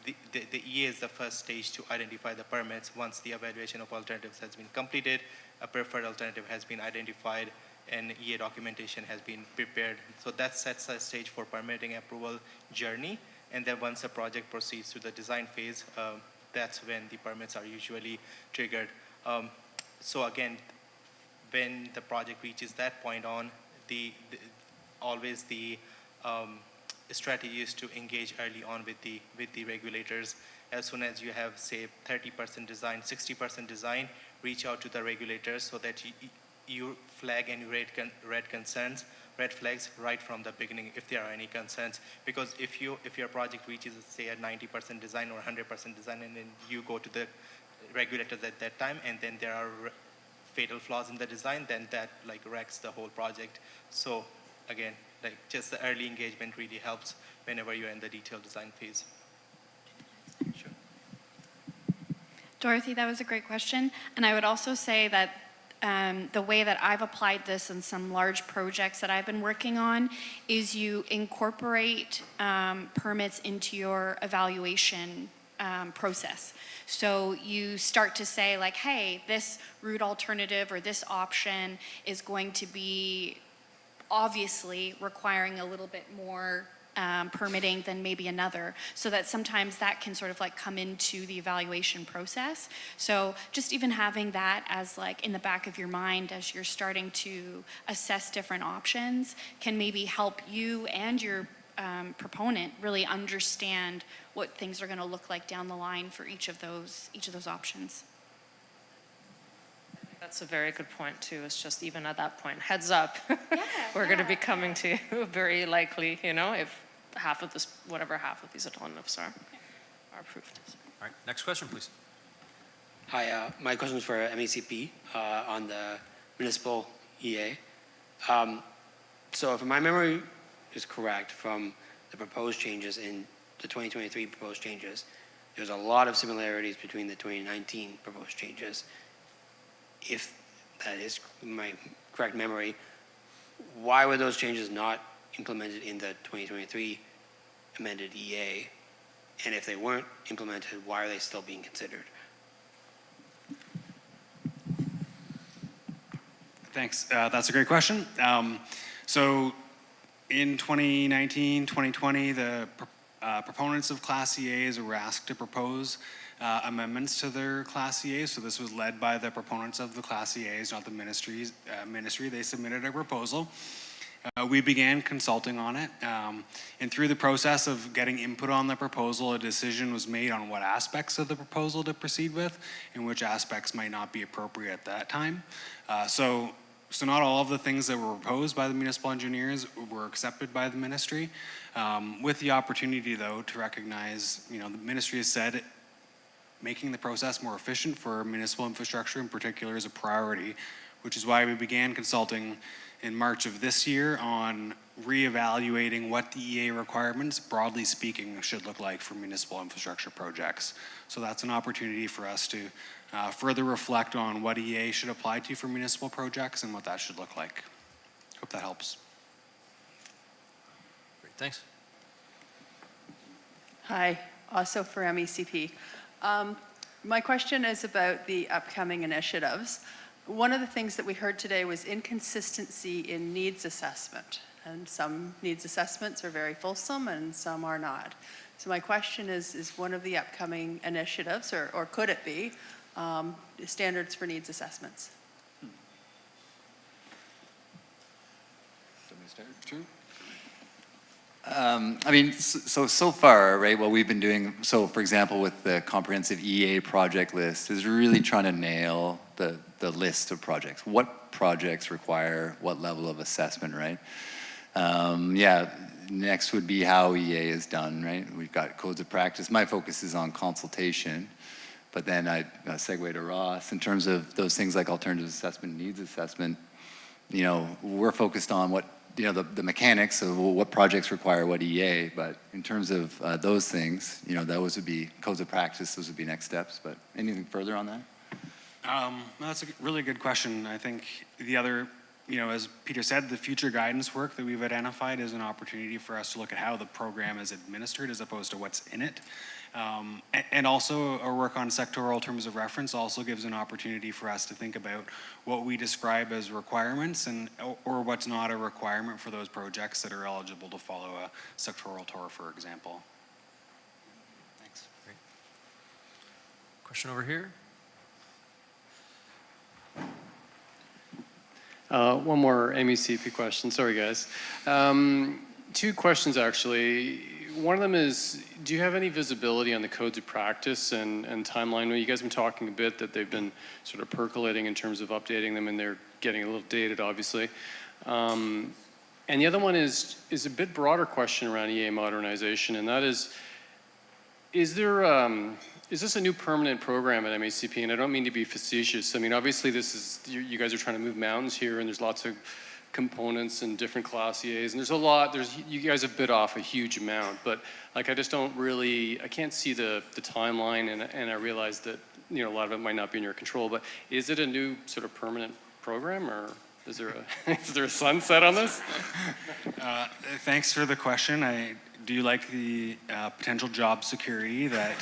the EA is the first stage to identify the permits. Once the evaluation of alternatives has been completed, a preferred alternative has been identified, and EA documentation has been prepared. So that sets a stage for permitting approval journey. And then once the project proceeds to the design phase, that's when the permits are usually triggered. So again, when the project reaches that point on, always the strategy is to engage early on with the regulators. As soon as you have, say, 30% design, 60% design, reach out to the regulators so that you flag any red flags right from the beginning if there are any concerns. Because if your project reaches, say, a 90% design or 100% design, and then you go to the regulators at that time, and then there are fatal flaws in the design, then that wrecks the whole project. So again, just the early engagement really helps whenever you're in the detailed design phase. Sure. Dorothy, that was a great question. And I would also say that the way that I've applied this in some large projects that I've been working on is you incorporate permits into your evaluation process. So you start to say hey, this route alternative or this option is going to be obviously requiring a little bit more permitting than maybe another, so that sometimes that can sort of like come into the evaluation process. So just even having that as like in the back of your mind as you're starting to assess different options can maybe help you and your proponent really understand what things are going to look like down the line for each of those options. That's a very good point too. It's just even at that point, heads up, we're going to be coming to you very likely, you know, if half of this, whatever half of these alternatives are approved. All right, next question, please. Hi, my question is for MECP on the municipal EA. So if my memory is correct from the proposed changes in the 2023 proposed changes, there's a lot of similarities between the 2019 proposed changes. If that is my correct memory, why were those changes not implemented in the 2023 amended EA? And if they weren't implemented, why are they still being considered? Thanks. That's a great question. So in 2019, 2020, the proponents of Class EAs were asked to propose amendments to their Class EAs. So this was led by the proponents of the Class EAs, not the ministry. They submitted a proposal. We began consulting on it. And through the process of getting input on the proposal, a decision was made on what aspects of the proposal to proceed with and which aspects might not be appropriate at that time. So not all of the things that were proposed by the municipal engineers were accepted by the ministry, with the opportunity, though, to recognize, you know, the ministry has said making the process more efficient for municipal infrastructure in particular is a priority, which is why we began consulting in March of this year on reevaluating what the EA requirements, broadly speaking, should look like for municipal infrastructure projects. So that's an opportunity for us to further reflect on what EA should apply to for municipal projects and what that should look like. Hope that helps. Great, thanks. Hi, also for MECP. My question is about the upcoming initiatives. One of the things that we heard today was inconsistency in needs assessment. And some needs assessments are very fulsome and some are not. So my question is one of the upcoming initiatives, or could it be, standards for needs assessments? Sure. I mean, so far, right, what we've been doing, so for example, with the comprehensive EA project list, is really trying to nail the list of projects. What projects require what level of assessment, right? Yeah, next would be how EA is done, right? We've got codes of practice. My focus is on consultation, but then I segue to Ross. In terms of those things like alternative assessment, needs assessment, you know, we're focused on what, you know, the mechanics of what projects require what EA, but in terms of those things, you know, those would be codes of practice, those would be next steps, but anything further on that? That's a really good question. I think the other, you know, as Peter said, the future guidance work that we've identified is an opportunity for us to look at how the program is administered as opposed to what's in it. And also our work on sectoral terms of reference also gives an opportunity for us to think about what we describe as requirements and or what's not a requirement for those projects that are eligible to follow a sectoral tour, for example. Thanks. Great. Question over here. One more MECP question. Sorry, guys. Two questions, actually. One of them is, do you have any visibility on the codes of practice and timeline? Well, you guys have been talking a bit that they've been sort of percolating in terms of updating them, and they're getting a little dated, obviously. And the other one is a bit broader question around EA modernization, and that is there... is this a new permanent program at MACP? And I don't mean to be facetious. I mean, obviously this is, you guys are trying to move mountains here, and there's lots of components and different Class EAs, and there's a lot, you guys have bit off a huge amount, but like I just don't really, I can't see the timeline, and I realize that, you know, a lot of it might not be in your control, but is it a new sort of permanent program, or is there a sunset on this? Thanks for the question. Do you like the potential job security that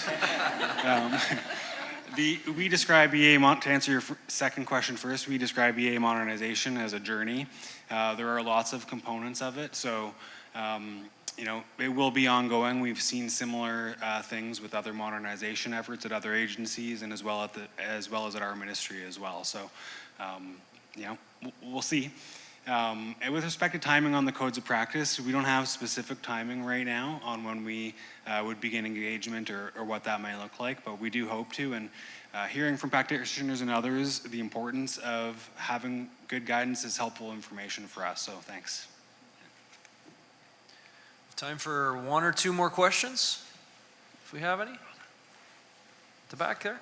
we describe EA, to answer your second question first, we describe EA modernization as a journey. There are lots of components of it. So it will be ongoing. We've seen similar things with other modernization efforts at other agencies, and as well as at our ministry as well. So, we'll see. And with respect to timing on the codes of practice, we don't have specific timing right now on when we would begin engagement or what that may look like, but we do hope to. And hearing from practitioners and others, the importance of having good guidance is helpful information for us. So thanks. Time for one or two more questions, if we have any. At the back there.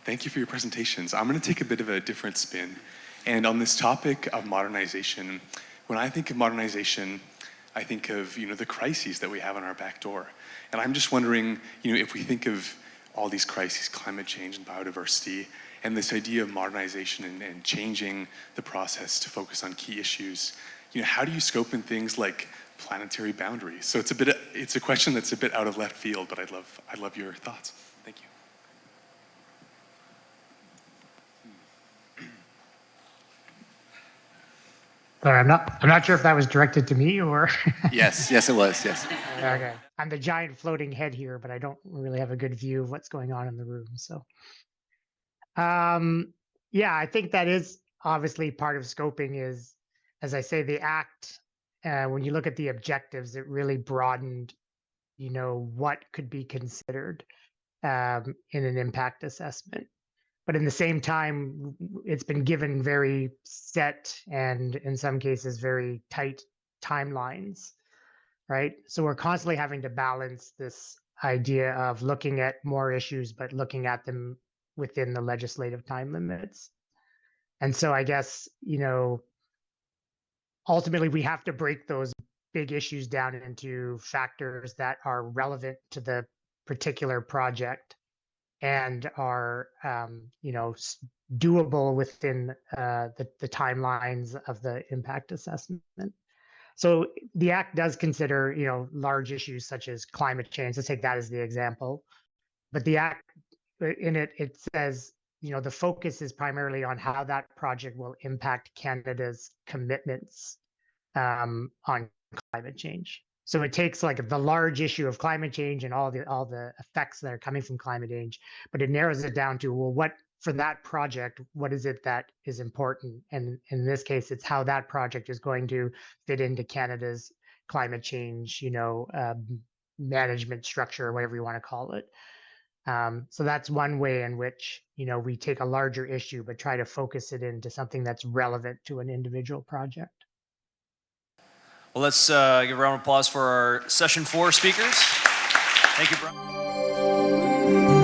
Thank you for your presentations. I'm going to take a bit of a different spin. And on this topic of modernization, when I think of modernization, I think of the crises that we have on our back door. And I'm just wondering, if we think of all these crises, climate change and biodiversity, and this idea of modernization and changing the process to focus on key issues, how do you scope in things like planetary boundaries? So it's a question that's a bit out of left field, but I'd love your thoughts. Thank you. Sorry, I'm not sure if that was directed to me or. Yes, it was, yes. Okay. I'm the giant floating head here, but I don't really have a good view of what's going on in the room. So, yeah, I think that is obviously part of scoping is, as I say, the act, when you look at the objectives, it really broadened, what could be considered in an impact assessment. But in the same time, it's been given very set and in some cases very tight timelines, right? So we're constantly having to balance this idea of looking at more issues, but looking at them within the legislative time limits. And so I guess, ultimately we have to break those big issues down into factors that are relevant to the particular project and are doable within the timelines of the impact assessment. So the Act does consider large issues such as climate change. Let's take that as the example. But the Act in it says the focus is primarily on how that project will impact Canada's commitments on climate change. So it takes like the large issue of climate change and all the effects that are coming from climate change, but it narrows it down to, well, what for that project, what is it that is important? And in this case, it's how that project is going to fit into Canada's climate change, management structure, or whatever you want to call it. So that's one way in which, we take a larger issue, but try to focus it into something that's relevant to an individual project. Well, let's give a round of applause for our session 4 speakers. Thank you, Brian.